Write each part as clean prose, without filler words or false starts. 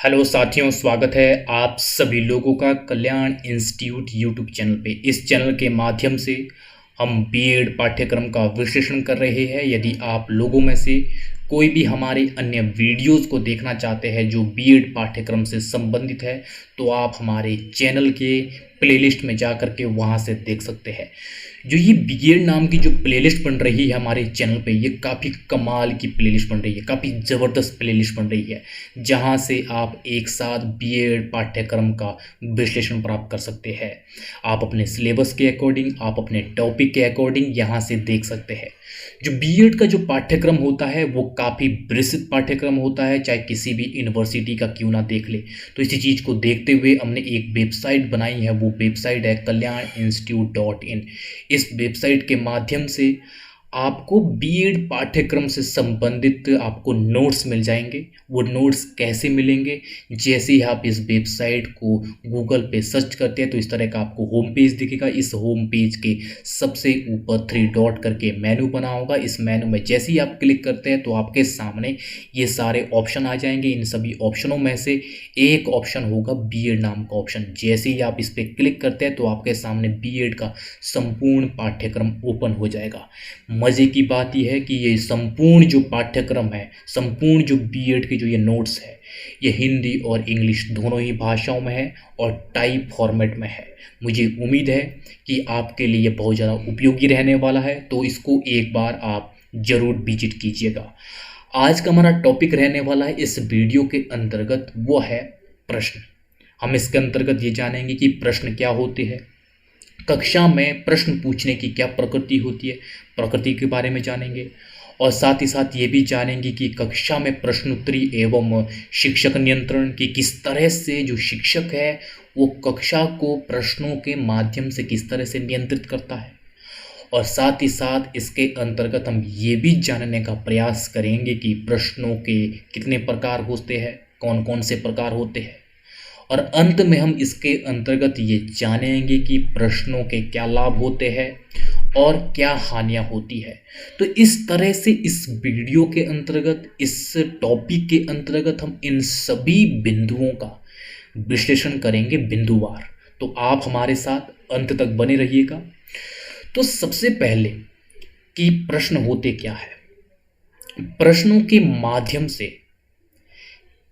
Hello साथियों, स्वागत है आप सभी लोगों का कल्याण इंस्टीट्यूट यूट्यूब चैनल पे। इस चैनल के माध्यम से हम बीएड पाठ्यक्रम का विश्लेषण कर रहे हैं। यदि आप लोगों में से कोई भी हमारे अन्य वीडियोस को देखना चाहते हैं जो बीएड पाठ्यक्रम से संबंधित है, तो आप हमारे चैनल के प्लेलिस्ट में जा कर के वहाँ से देख सकते हैं। जो ये बीएड नाम की जो प्लेलिस्ट बन रही है हमारे चैनल पे, ये काफ़ी कमाल की प्लेलिस्ट बन रही है, काफ़ी ज़बरदस्त प्लेलिस्ट बन रही है, जहाँ से आप एक साथ बीएड पाठ्यक्रम का विश्लेषण प्राप्त कर सकते हैं। आप अपने सिलेबस के अकॉर्डिंग, आप अपने टॉपिक के अकॉर्डिंग यहाँ से देख सकते हैं। जो बीएड का जो पाठ्यक्रम होता है वो काफ़ी विस्तृत पाठ्यक्रम होता है, चाहे किसी भी यूनिवर्सिटी का क्यों ना देख ले। तो इसी चीज़ को देखते हुए हमने एक वेबसाइट बनाई है, वो वेबसाइट है kalyaninstitute.in। इस वेबसाइट के माध्यम से आपको बीएड पाठ्यक्रम से संबंधित आपको नोट्स मिल जाएंगे। वो नोट्स कैसे मिलेंगे? जैसे ही आप इस वेबसाइट को गूगल पे सर्च करते हैं तो इस तरह का आपको होम पेज दिखेगा। इस होम पेज के सबसे ऊपर 3 डॉट करके मेनू बना होगा। इस मेनू में जैसे ही आप क्लिक करते हैं तो आपके सामने ये सारे ऑप्शन आ जाएंगे। इन सभी ऑप्शनों में से एक ऑप्शन होगा बीएड नाम का ऑप्शन। जैसे ही आप इस पर क्लिक करते हैं तो आपके सामने बीएड का संपूर्ण पाठ्यक्रम ओपन हो जाएगा। मज़े की बात यह है कि ये संपूर्ण जो पाठ्यक्रम है, संपूर्ण जो बीएड के जो ये नोट्स है, ये हिंदी और इंग्लिश दोनों ही भाषाओं में है और टाइप फॉर्मेट में है। मुझे उम्मीद है कि आपके लिए बहुत ज़्यादा उपयोगी रहने वाला है, तो इसको एक बार आप ज़रूर विजिट कीजिएगा। आज का हमारा टॉपिक रहने वाला है इस वीडियो के अंतर्गत, वो है प्रश्न। हम इसके अंतर्गत ये जानेंगे कि प्रश्न क्या होते हैं, कक्षा में प्रश्न पूछने की क्या प्रकृति होती है, प्रकृति के बारे में जानेंगे, और साथ ही साथ ये भी जानेंगे कि कक्षा में प्रश्नोत्तरी एवं शिक्षक नियंत्रण की किस तरह से जो शिक्षक है वो कक्षा को प्रश्नों के माध्यम से किस तरह से नियंत्रित करता है। और साथ ही साथ इसके अंतर्गत हम ये भी जानने का प्रयास करेंगे कि प्रश्नों के कितने प्रकार होते हैं, कौन कौन से प्रकार होते हैं, और अंत में हम इसके अंतर्गत ये जानेंगे कि प्रश्नों के क्या लाभ होते हैं और क्या हानियां होती है। तो इस तरह से इस वीडियो के अंतर्गत, इस टॉपिक के अंतर्गत हम इन सभी बिंदुओं का विश्लेषण करेंगे बिंदुवार। तो आप हमारे साथ अंत तक बने रहिएगा। तो सबसे पहले कि प्रश्न होते क्या है। प्रश्नों के माध्यम से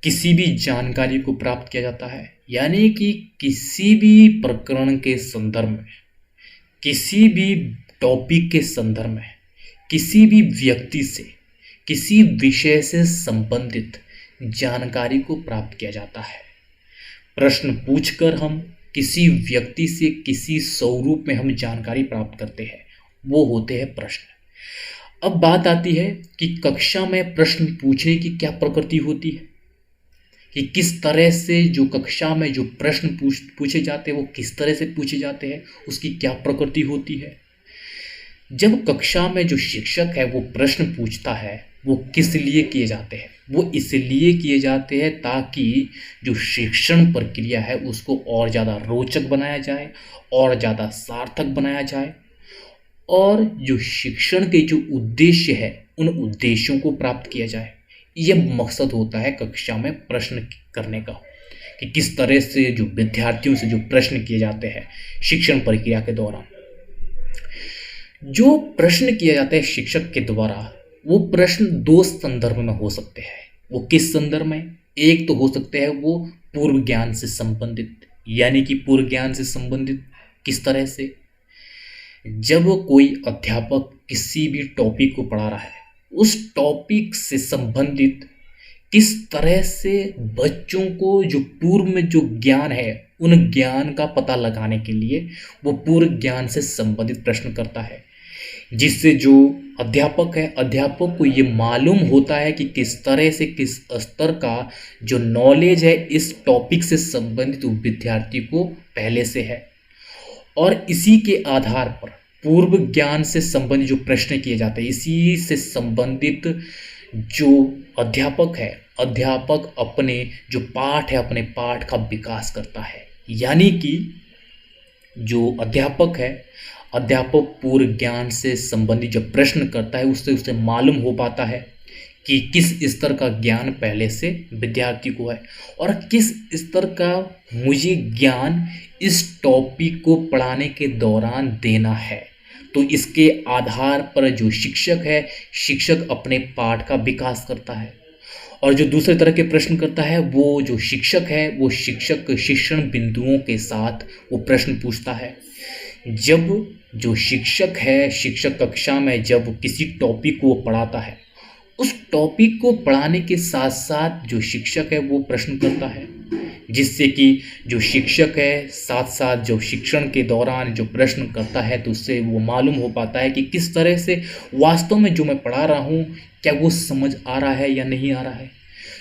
किसी भी जानकारी को प्राप्त किया जाता है, यानी कि किसी भी प्रकरण के संदर्भ में, किसी भी टॉपिक के संदर्भ में, किसी भी व्यक्ति से, किसी विषय से संबंधित जानकारी को प्राप्त किया जाता है। प्रश्न पूछकर हम किसी व्यक्ति से किसी स्वरूप में हम जानकारी प्राप्त करते हैं, वो होते हैं प्रश्न। अब बात आती है कि कक्षा में प्रश्न पूछने की क्या प्रकृति होती है, कि किस तरह से जो कक्षा में जो प्रश्न पूछे जाते हैं वो किस तरह से पूछे जाते हैं, उसकी क्या प्रकृति होती है। जब कक्षा में जो शिक्षक है वो प्रश्न पूछता है, वो किस लिए किए जाते हैं? वो इसलिए किए जाते हैं ताकि जो शिक्षण प्रक्रिया है उसको और ज़्यादा रोचक बनाया जाए, और ज़्यादा सार्थक बनाया जाए, और जो शिक्षण के जो उद्देश्य है उन उद्देश्यों को प्राप्त किया जाए। यह मकसद होता है कक्षा में प्रश्न करने का, कि किस तरह से जो विद्यार्थियों से जो प्रश्न किए जाते हैं शिक्षण प्रक्रिया के दौरान। जो प्रश्न किया जाता है शिक्षक के द्वारा, वो प्रश्न 2 संदर्भ में हो सकते हैं। वो किस संदर्भ में? एक तो हो सकते हैं वो पूर्व ज्ञान से संबंधित, यानी कि पूर्व ज्ञान से संबंधित किस तरह से, जब कोई अध्यापक किसी भी टॉपिक को पढ़ा रहा है, उस टॉपिक से संबंधित किस तरह से बच्चों को जो पूर्व में जो ज्ञान है उन ज्ञान का पता लगाने के लिए वो पूर्व ज्ञान से संबंधित प्रश्न करता है, जिससे जो अध्यापक है, अध्यापक को ये मालूम होता है कि किस तरह से, किस स्तर का जो नॉलेज है इस टॉपिक से संबंधित विद्यार्थी को पहले से है। और इसी के आधार पर पूर्व ज्ञान से संबंधित जो प्रश्न किए जाते हैं, इसी से संबंधित जो अध्यापक है, अध्यापक अपने जो पाठ है, अपने पाठ का विकास करता है। यानी कि जो अध्यापक है, अध्यापक पूर्व ज्ञान से संबंधित जब प्रश्न करता है उससे उसे मालूम हो पाता है कि किस स्तर का ज्ञान पहले से विद्यार्थी को है और किस स्तर का मुझे ज्ञान इस टॉपिक को पढ़ाने के दौरान देना है। तो इसके आधार पर जो शिक्षक है, शिक्षक अपने पाठ का विकास करता है। और जो दूसरे तरह के प्रश्न करता है, वो जो शिक्षक है, वो शिक्षक शिक्षण बिंदुओं के साथ वो प्रश्न पूछता है। जब जो शिक्षक है, शिक्षक कक्षा में जब किसी टॉपिक को पढ़ाता है, उस टॉपिक को पढ़ाने के साथ साथ जो शिक्षक है वो प्रश्न करता है, जिससे कि जो शिक्षक है साथ साथ जो शिक्षण के दौरान जो प्रश्न करता है तो उससे वो मालूम हो पाता है कि किस तरह से वास्तव में जो मैं पढ़ा रहा हूँ क्या वो समझ आ रहा है या नहीं आ रहा है।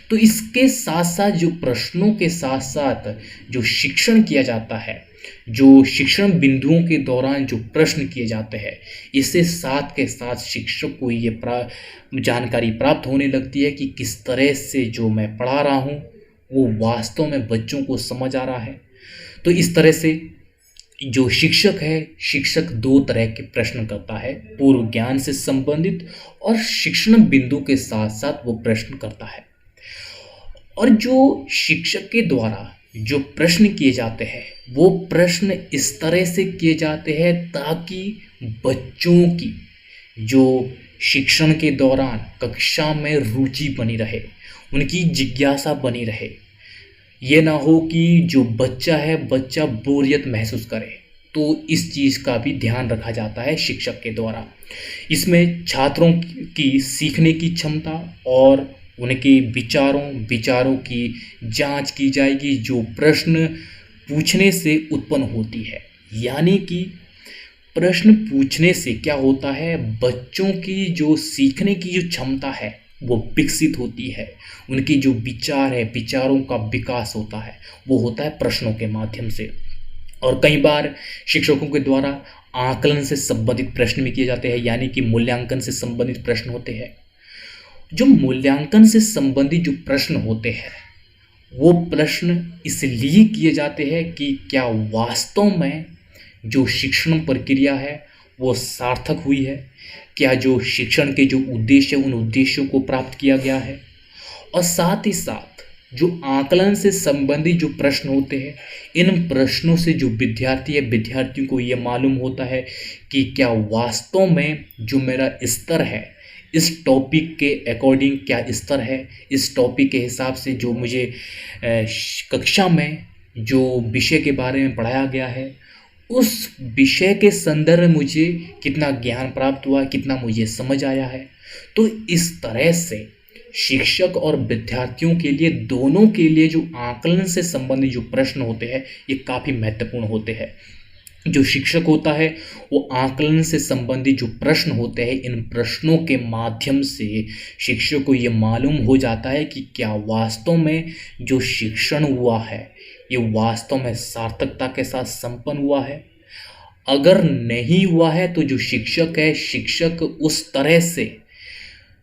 तो इसके साथ साथ जो प्रश्नों के साथ साथ जो शिक्षण किया जाता है, जो शिक्षण बिंदुओं के दौरान जो प्रश्न किए जाते हैं, इससे साथ के साथ शिक्षक को ये जानकारी प्राप्त होने लगती है कि किस तरह से जो मैं पढ़ा रहा हूँ वो वास्तव में बच्चों को समझ आ रहा है। तो इस तरह से जो शिक्षक है, शिक्षक दो तरह के प्रश्न करता है, पूर्व ज्ञान से संबंधित और शिक्षण बिंदु के साथ साथ वो प्रश्न करता है। और जो शिक्षक के द्वारा जो प्रश्न किए जाते हैं वो प्रश्न इस तरह से किए जाते हैं ताकि बच्चों की जो शिक्षण के दौरान कक्षा में रुचि बनी रहे, उनकी जिज्ञासा बनी रहे। ये ना हो कि जो बच्चा है बच्चा बोरियत महसूस करे। तो इस चीज़ का भी ध्यान रखा जाता है शिक्षक के द्वारा। इसमें छात्रों की सीखने की क्षमता और उनके विचारों की जांच की जाएगी जो प्रश्न पूछने से उत्पन्न होती है। यानी कि प्रश्न पूछने से क्या होता है, बच्चों की जो सीखने की जो क्षमता है वो विकसित होती है। उनकी जो विचार है, विचारों का विकास होता है, वो होता है प्रश्नों के माध्यम से। और कई बार शिक्षकों के द्वारा आकलन से संबंधित प्रश्न भी किए जाते हैं, यानी कि मूल्यांकन से संबंधित प्रश्न होते हैं। जो मूल्यांकन से संबंधित जो प्रश्न होते हैं वो प्रश्न इसलिए किए जाते हैं कि क्या वास्तव में जो शिक्षण प्रक्रिया है वो सार्थक हुई है, क्या जो शिक्षण के जो उद्देश्य उन उद्देश्यों को प्राप्त किया गया है। और साथ ही साथ जो आकलन से संबंधित जो प्रश्न होते हैं, इन प्रश्नों से जो विद्यार्थियों को ये मालूम होता है कि क्या वास्तव में जो मेरा स्तर है इस टॉपिक के अकॉर्डिंग क्या स्तर है, इस टॉपिक के हिसाब से जो मुझे कक्षा में जो विषय के बारे में पढ़ाया गया है उस विषय के संदर्भ में मुझे कितना ज्ञान प्राप्त हुआ, कितना मुझे समझ आया है। तो इस तरह से शिक्षक और विद्यार्थियों के लिए, दोनों के लिए जो आकलन से संबंधित जो प्रश्न होते हैं ये काफ़ी महत्वपूर्ण होते हैं। जो शिक्षक होता है वो आकलन से संबंधित जो प्रश्न होते हैं, इन प्रश्नों के माध्यम से शिक्षक को ये मालूम हो जाता है कि क्या वास्तव में जो शिक्षण हुआ है ये वास्तव में सार्थकता के साथ संपन्न हुआ है। अगर नहीं हुआ है तो जो शिक्षक है, शिक्षक उस तरह से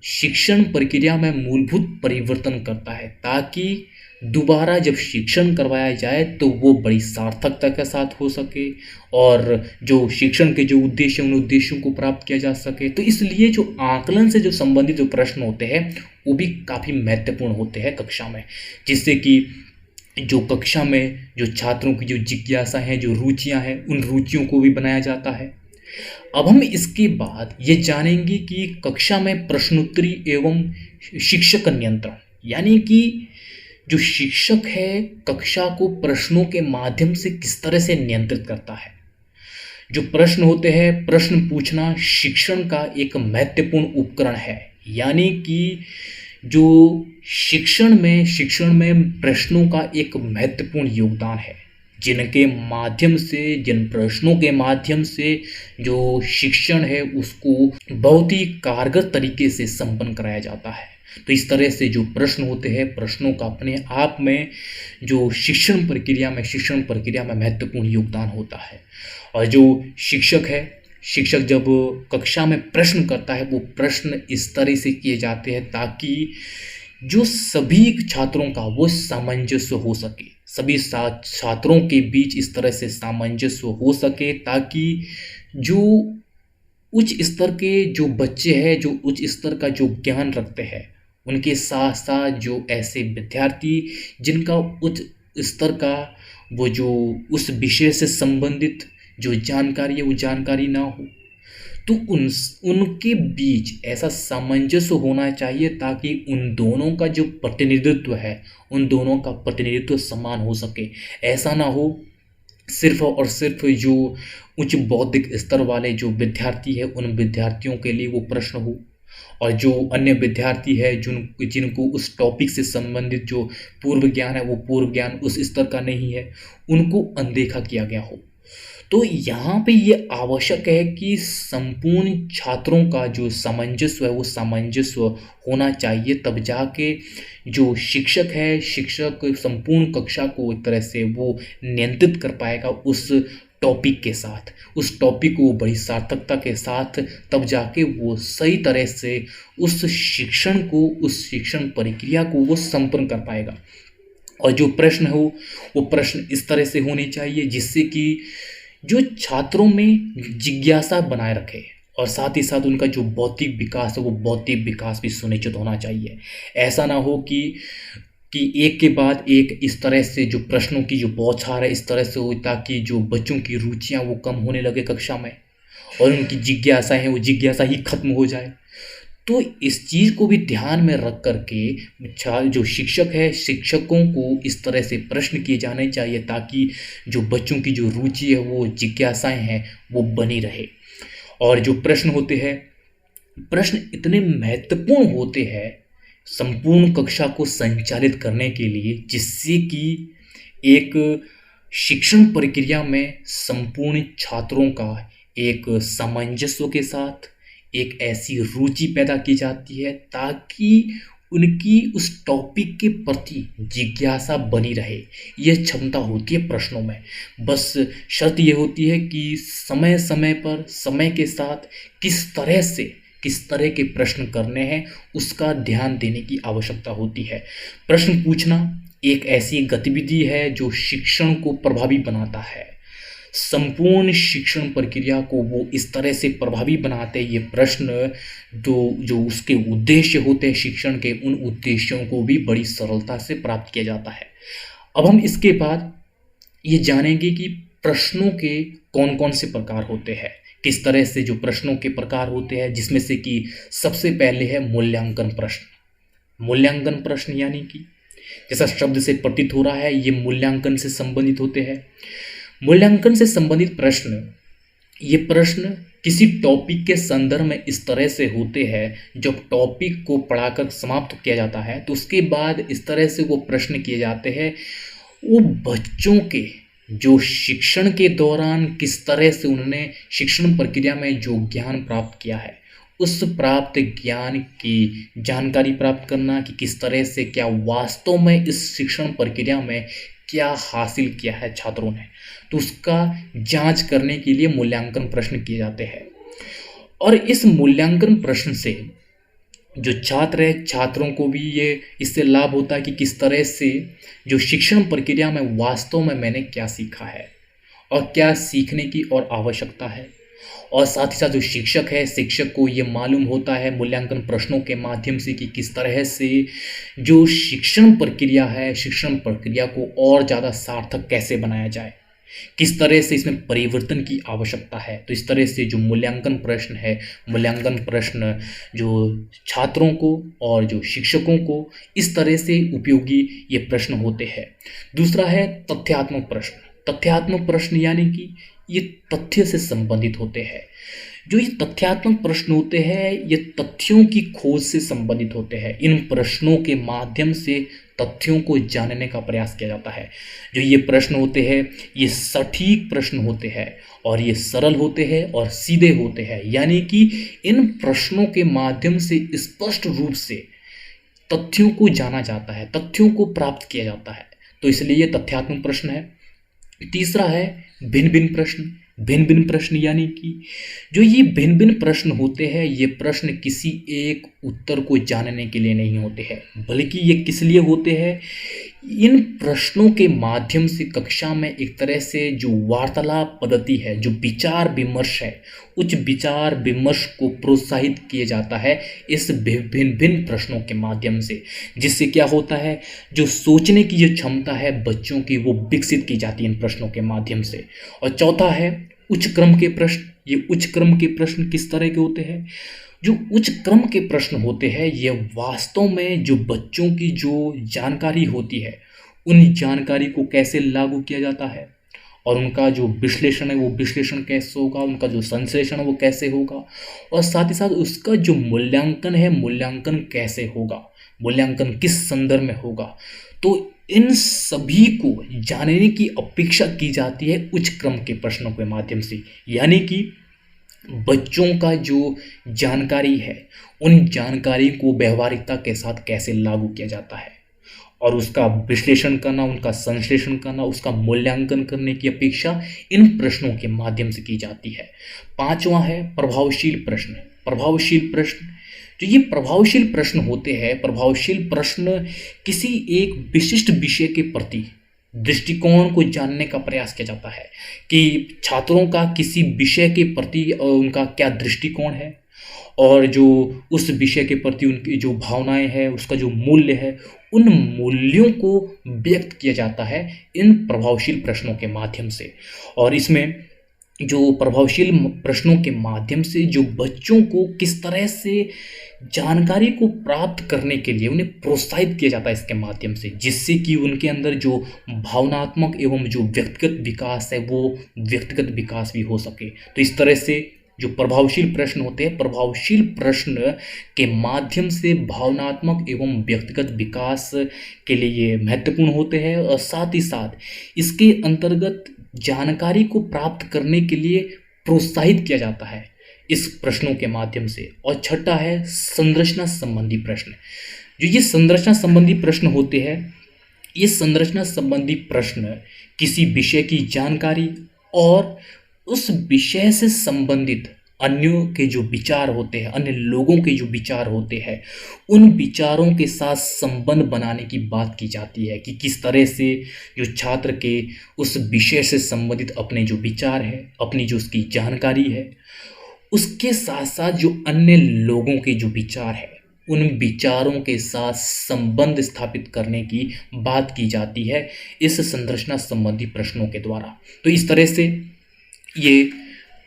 शिक्षण प्रक्रिया में मूलभूत परिवर्तन करता है ताकि दोबारा जब शिक्षण करवाया जाए तो वो बड़ी सार्थकता के साथ हो सके और जो शिक्षण के जो उद्देश्य उन उद्देश्यों को प्राप्त किया जा सके। तो इसलिए जो आकलन से जो संबंधित जो प्रश्न होते हैं वो भी काफ़ी महत्वपूर्ण होते हैं कक्षा में, जिससे कि जो कक्षा में जो छात्रों की जो जिज्ञासा है, जो रुचियां हैं, उन रुचियों को भी बनाया जाता है। अब हम इसके बाद ये जानेंगे कि कक्षा में प्रश्नोत्तरी एवं शिक्षक नियंत्रण, यानी कि जो शिक्षक है कक्षा को प्रश्नों के माध्यम से किस तरह से नियंत्रित करता है। जो प्रश्न होते हैं, प्रश्न पूछना शिक्षण का एक महत्वपूर्ण उपकरण है, यानी कि जो शिक्षण में प्रश्नों का एक महत्वपूर्ण योगदान है, जिन प्रश्नों के माध्यम से जो शिक्षण है उसको बहुत ही कारगर तरीके से संपन्न कराया जाता है। तो इस तरह से जो प्रश्न होते हैं, प्रश्नों का अपने आप में जो शिक्षण प्रक्रिया में महत्वपूर्ण योगदान होता है। और जो शिक्षक जब कक्षा में प्रश्न करता है वो प्रश्न इस तरह से किए जाते हैं ताकि जो सभी छात्रों का वो सामंजस्य हो सके, सभी छात्रों के बीच इस तरह से सामंजस्य हो सके ताकि जो उच्च स्तर के जो बच्चे हैं, जो उच्च स्तर का जो ज्ञान रखते हैं, उनके साथ साथ जो ऐसे विद्यार्थी जिनका उच्च स्तर का वो जो उस विषय से संबंधित जो जानकारी है वो जानकारी ना हो, तो उनके बीच ऐसा सामंजस्य होना चाहिए ताकि उन दोनों का जो प्रतिनिधित्व है, उन दोनों का प्रतिनिधित्व समान हो सके। ऐसा ना हो सिर्फ और सिर्फ जो उच्च बौद्धिक स्तर वाले जो विद्यार्थी है उन विद्यार्थियों के लिए वो प्रश्न हो, और जो अन्य विद्यार्थी है जिनको उस टॉपिक से संबंधित जो पूर्व ज्ञान है वो पूर्व ज्ञान उस स्तर का नहीं है, उनको अनदेखा किया गया हो। तो यहाँ पे ये आवश्यक है कि संपूर्ण छात्रों का जो सामंजस्य है वो सामंजस्य होना चाहिए, तब जाके जो शिक्षक है, शिक्षक संपूर्ण कक्षा को एक तरह से वो नियंत्रित कर पाएगा उस टॉपिक के साथ, उस टॉपिक को बड़ी सार्थकता के साथ, तब जाके वो सही तरह से उस शिक्षण को, उस शिक्षण प्रक्रिया को वो संपन्न कर पाएगा। और जो प्रश्न हो वो प्रश्न इस तरह से होने चाहिए जिससे कि जो छात्रों में जिज्ञासा बनाए रखे, और साथ ही साथ उनका जो बौद्धिक विकास है वो बौद्धिक विकास भी सुनिश्चित होना चाहिए। ऐसा ना हो कि एक के बाद एक इस तरह से जो प्रश्नों की जो बौछार है इस तरह से हो ताकि जो बच्चों की रुचियां वो कम होने लगे कक्षा में, और उनकी जिज्ञासा है वो जिज्ञासा ही खत्म हो जाए। तो इस चीज़ को भी ध्यान में रख करके जो शिक्षक है, शिक्षकों को इस तरह से प्रश्न किए जाने चाहिए ताकि जो बच्चों की जो रुचि है वो जिज्ञासाएं हैं वो बनी रहे। और जो प्रश्न होते हैं, प्रश्न इतने महत्वपूर्ण होते हैं संपूर्ण कक्षा को संचालित करने के लिए, जिससे कि एक शिक्षण प्रक्रिया में संपूर्ण छात्रों का एक सामंजस्य के साथ एक ऐसी रुचि पैदा की जाती है ताकि उनकी उस टॉपिक के प्रति जिज्ञासा बनी रहे। यह क्षमता होती है प्रश्नों में। बस शर्त यह होती है कि समय समय पर, समय के साथ किस तरह के प्रश्न करने हैं उसका ध्यान देने की आवश्यकता होती है। प्रश्न पूछना एक ऐसी गतिविधि है जो शिक्षण को प्रभावी बनाता है। संपूर्ण शिक्षण प्रक्रिया को वो इस तरह से प्रभावी बनाते हैं ये प्रश्न, जो उसके उद्देश्य होते हैं शिक्षण के, उन उद्देश्यों को भी बड़ी सरलता से प्राप्त किया जाता है। अब हम इसके बाद ये जानेंगे कि प्रश्नों के कौन कौन से प्रकार होते हैं, किस तरह से जो प्रश्नों के प्रकार होते हैं, जिसमें से कि सबसे पहले है मूल्यांकन प्रश्न। मूल्यांकन प्रश्न यानी कि जैसा शब्द से प्रतीत हो रहा है ये मूल्यांकन से संबंधित होते हैं। मूल्यांकन से संबंधित प्रश्न, ये प्रश्न किसी टॉपिक के संदर्भ में इस तरह से होते हैं जब टॉपिक को पढ़ाकर समाप्त किया जाता है तो उसके बाद इस तरह से वो प्रश्न किए जाते हैं वो बच्चों के जो शिक्षण के दौरान किस तरह से उन्होंने शिक्षण प्रक्रिया में जो ज्ञान प्राप्त किया है उस प्राप्त ज्ञान की जानकारी प्राप्त करना कि किस तरह से क्या वास्तव में इस शिक्षण प्रक्रिया में क्या हासिल किया है छात्रों ने, तो उसका जांच करने के लिए मूल्यांकन प्रश्न किए जाते हैं। और इस मूल्यांकन प्रश्न से जो छात्र है, छात्रों को भी ये इससे लाभ होता है कि किस तरह से जो शिक्षण प्रक्रिया में वास्तव में मैंने क्या सीखा है और क्या सीखने की और आवश्यकता है। और साथ ही साथ जो शिक्षक है, शिक्षक को ये मालूम होता है मूल्यांकन प्रश्नों के माध्यम से कि किस तरह से जो शिक्षण प्रक्रिया है, शिक्षण प्रक्रिया को और ज़्यादा सार्थक कैसे बनाया जाए, किस तरह से इसमें परिवर्तन की आवश्यकता है। तो इस तरह से जो मूल्यांकन प्रश्न है, मूल्यांकन प्रश्न जो छात्रों को और जो शिक्षकों को इस तरह से उपयोगी ये प्रश्न होते हैं। दूसरा है तथ्यात्मक प्रश्न। तथ्यात्मक प्रश्न यानी कि ये तथ्य से संबंधित होते हैं। जो ये तथ्यात्मक प्रश्न होते हैं ये तथ्यों की खोज से संबंधित होते हैं। इन प्रश्नों के माध्यम से तथ्यों को जानने का प्रयास किया जाता है। जो ये प्रश्न होते हैं ये सटीक प्रश्न होते हैं और ये सरल होते हैं और सीधे होते हैं, यानी कि इन प्रश्नों के माध्यम से स्पष्ट रूप से तथ्यों को जाना जाता है, तथ्यों को प्राप्त किया जाता है। तो इसलिए ये तथ्यात्मक प्रश्न है। तीसरा है भिन्न भिन्न प्रश्न। भिन्न भिन्न प्रश्न यानी कि जो ये भिन्न भिन्न प्रश्न होते हैं ये प्रश्न किसी एक उत्तर को जानने के लिए नहीं होते हैं, बल्कि ये किस लिए होते हैं, इन प्रश्नों के माध्यम से कक्षा में एक तरह से जो वार्तालाप पद्धति है, जो विचार विमर्श है, उच्च विचार विमर्श को प्रोत्साहित किया जाता है इस भिन्न भिन्न प्रश्नों के माध्यम से, जिससे क्या होता है, जो सोचने की जो क्षमता है बच्चों की वो विकसित की जाती है इन प्रश्नों के माध्यम से। और चौथा है उच्च क्रम के प्रश्न। ये उच्च क्रम के प्रश्न किस तरह के होते हैं? जो उच्च क्रम के प्रश्न होते हैं ये वास्तव में जो बच्चों की जो जानकारी होती है उन जानकारी को कैसे लागू किया जाता है और उनका जो विश्लेषण है वो विश्लेषण कैसे होगा, उनका जो संश्लेषण है वो कैसे होगा, और साथ ही साथ उसका जो मूल्यांकन है मूल्यांकन कैसे होगा, मूल्यांकन किस संदर्भ में होगा। तो इन सभी को जानने की अपेक्षा की जाती है उच्च क्रम के प्रश्नों के माध्यम से, यानी कि बच्चों का जो जानकारी है उन जानकारी को व्यवहारिकता के साथ कैसे लागू किया जाता है और उसका विश्लेषण करना, उनका संश्लेषण करना, उसका मूल्यांकन करने की अपेक्षा इन प्रश्नों के माध्यम से की जाती है। पांचवा है प्रभावशील प्रश्न। प्रभावशील प्रश्न, जो ये प्रभावशील प्रश्न होते हैं, प्रभावशील प्रश्न किसी एक विशिष्ट विषय के प्रति दृष्टिकोण को जानने का प्रयास किया जाता है कि छात्रों का किसी विषय के प्रति उनका क्या दृष्टिकोण है और जो उस विषय के प्रति उनकी जो भावनाएं हैं, उसका जो मूल्य है, उन मूल्यों को व्यक्त किया जाता है इन प्रभावशील प्रश्नों के माध्यम से। और इसमें जो प्रभावशील प्रश्नों के माध्यम से जो बच्चों को किस तरह से जानकारी को प्राप्त करने के लिए उन्हें प्रोत्साहित किया जाता है इसके माध्यम से, जिससे कि उनके अंदर जो भावनात्मक एवं जो व्यक्तिगत विकास है वो व्यक्तिगत विकास भी हो सके। तो इस तरह से जो प्रभावशील प्रश्न होते हैं, प्रभावशील प्रश्न के माध्यम से भावनात्मक एवं व्यक्तिगत विकास के लिए ये महत्वपूर्ण होते हैं और साथ ही साथ इसके अंतर्गत जानकारी को प्राप्त करने के लिए प्रोत्साहित किया जाता है इस प्रश्नों के माध्यम से। और छठा है संरचना संबंधी प्रश्न। जो ये संरचना संबंधी प्रश्न होते हैं, ये संरचना संबंधी प्रश्न किसी विषय की जानकारी और उस विषय से संबंधित अन्यों के जो विचार होते हैं, अन्य लोगों के जो विचार होते हैं, उन विचारों के साथ संबंध बनाने की बात की जाती है कि किस तरह से जो छात्र के उस विषय से संबंधित अपने जो विचार है, अपनी जो उसकी जानकारी है, उसके साथ साथ जो अन्य लोगों के जो विचार है उन विचारों के साथ संबंध स्थापित करने की बात की जाती है इस संरचना संबंधी प्रश्नों के द्वारा। तो इस तरह से ये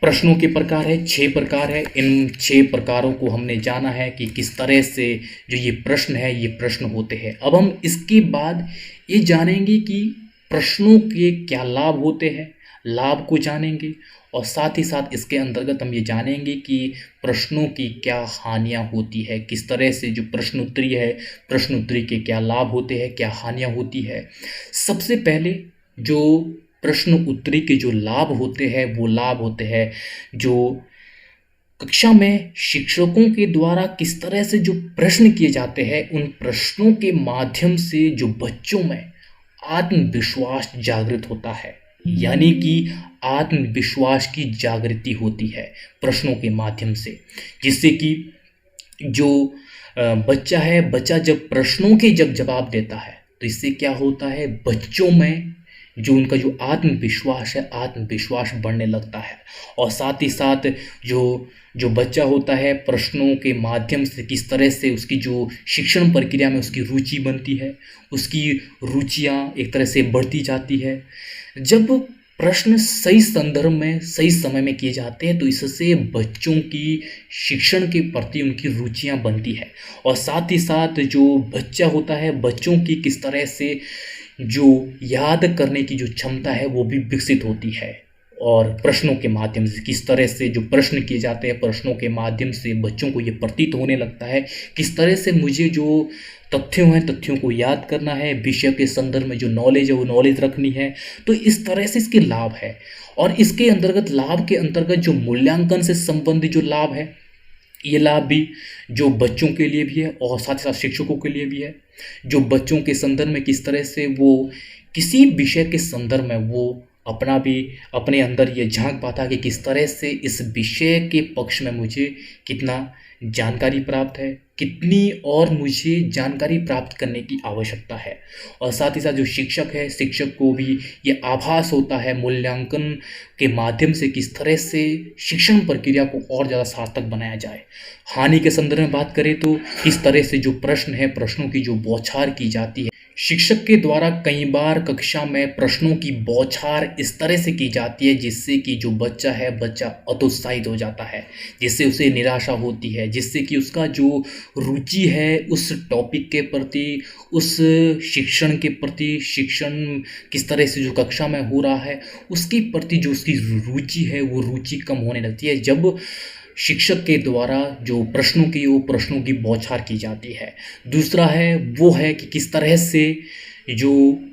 प्रश्नों के प्रकार है, 6 प्रकार है। इन 6 प्रकारों को हमने जाना है कि किस तरह से जो ये प्रश्न है ये प्रश्न होते हैं। अब हम इसके बाद ये जानेंगे कि प्रश्नों के क्या लाभ होते हैं, लाभ को जानेंगे और साथ ही साथ इसके अंतर्गत हम ये जानेंगे कि प्रश्नों की क्या हानियाँ होती है, किस तरह से जो प्रश्नोत्तरी है, प्रश्नोत्तरी के क्या लाभ होते हैं, क्या हानियाँ होती है। सबसे पहले जो प्रश्न उत्तरी के जो लाभ होते हैं वो लाभ होते हैं जो कक्षा में शिक्षकों के द्वारा किस तरह से जो प्रश्न किए जाते हैं उन प्रश्नों के माध्यम से जो बच्चों में आत्मविश्वास जागृत होता है, यानी कि आत्मविश्वास की जागृति होती है प्रश्नों के माध्यम से, जिससे कि जो बच्चा है, बच्चा जब प्रश्नों के जब जवाब देता है तो इससे क्या होता है, बच्चों में जो उनका जो आत्मविश्वास है, आत्मविश्वास बढ़ने लगता है। और साथ ही साथ जो बच्चा होता है प्रश्नों के माध्यम से किस तरह से उसकी जो शिक्षण प्रक्रिया में उसकी रुचि बनती है, उसकी रुचियाँ एक तरह से बढ़ती जाती है। जब प्रश्न सही संदर्भ में सही समय में किए जाते हैं तो इससे बच्चों की शिक्षण के प्रति उनकी रुचियाँ बनती है। और साथ ही साथ जो बच्चा होता है, बच्चों की किस तरह से जो याद करने की जो क्षमता है वो भी विकसित होती है। और प्रश्नों के माध्यम से किस तरह से जो प्रश्न किए जाते हैं, प्रश्नों के माध्यम से बच्चों को ये प्रतीत होने लगता है किस तरह से मुझे जो तथ्यों हैं, तथ्यों को याद करना है, विषय के संदर्भ में जो नॉलेज है वो नॉलेज रखनी है। तो इस तरह से इसके लाभ है। और इसके अंतर्गत लाभ के अंतर्गत जो मूल्यांकन से संबंधित जो लाभ है, ये लाभ भी जो बच्चों के लिए भी है और साथ ही साथ शिक्षकों के लिए भी है। जो बच्चों के संदर्भ में किस तरह से वो किसी विषय के संदर्भ में वो अपना भी अपने अंदर ये झांक पाता कि किस तरह से इस विषय के पक्ष में मुझे कितना जानकारी प्राप्त है, कितनी और मुझे जानकारी प्राप्त करने की आवश्यकता है। और साथ ही साथ जो शिक्षक है, शिक्षक को भी ये आभास होता है मूल्यांकन के माध्यम से किस तरह से शिक्षण प्रक्रिया को और ज़्यादा सार्थक बनाया जाए। हानि के संदर्भ में बात करें तो इस तरह से जो प्रश्न है, प्रश्नों की जो बौछार की जाती है, शिक्षक के द्वारा कई बार कक्षा में प्रश्नों की बौछार इस तरह से की जाती है जिससे कि जो बच्चा है, बच्चा हतोत्साहित हो जाता है, जिससे उसे निराशा होती है, जिससे कि उसका जो रुचि है उस टॉपिक के प्रति, उस शिक्षण के प्रति, शिक्षण किस तरह से जो कक्षा में हो रहा है उसके प्रति जो उसकी रुचि है वो रुचि कम होने लगती है जब शिक्षक के द्वारा जो प्रश्नों की बौछार की जाती है। दूसरा है वो है कि किस तरह से जो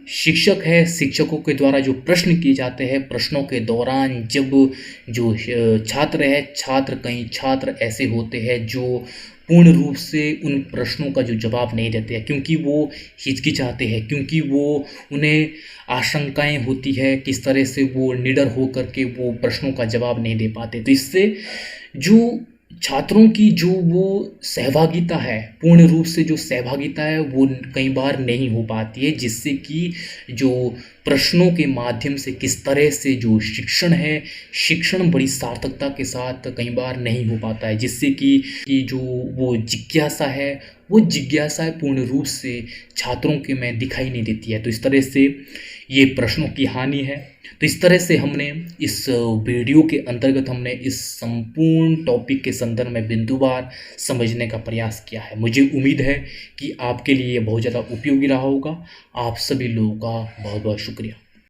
शिक्षक है, शिक्षकों के द्वारा जो प्रश्न किए जाते हैं, प्रश्नों के दौरान जब जो कई छात्र ऐसे होते हैं जो पूर्ण रूप से उन प्रश्नों का जो जवाब नहीं देते हैं क्योंकि वो हिचकिचाते हैं, क्योंकि वो उन्हें आशंकाएं होती है, किस तरह से वो निडर हो करके वो प्रश्नों का जवाब नहीं दे पाते। तो इससे जो छात्रों की जो वो सहभागिता है, पूर्ण रूप से जो सहभागिता है वो कई बार नहीं हो पाती है, जिससे कि जो प्रश्नों के माध्यम से किस तरह से जो शिक्षण है, शिक्षण बड़ी सार्थकता के साथ कई बार नहीं हो पाता है, जिससे कि जो वो जिज्ञासा है वो जिज्ञासा पूर्ण रूप से छात्रों के में दिखाई नहीं देती है। तो इस तरह से ये प्रश्नों की हानि है। तो इस तरह से हमने इस वीडियो के अंतर्गत हमने इस संपूर्ण टॉपिक के संदर्भ में बिंदुवार समझने का प्रयास किया है। मुझे उम्मीद है कि आपके लिए बहुत ज़्यादा उपयोगी रहा होगा। आप सभी लोगों का बहुत बहुत शुक्रिया।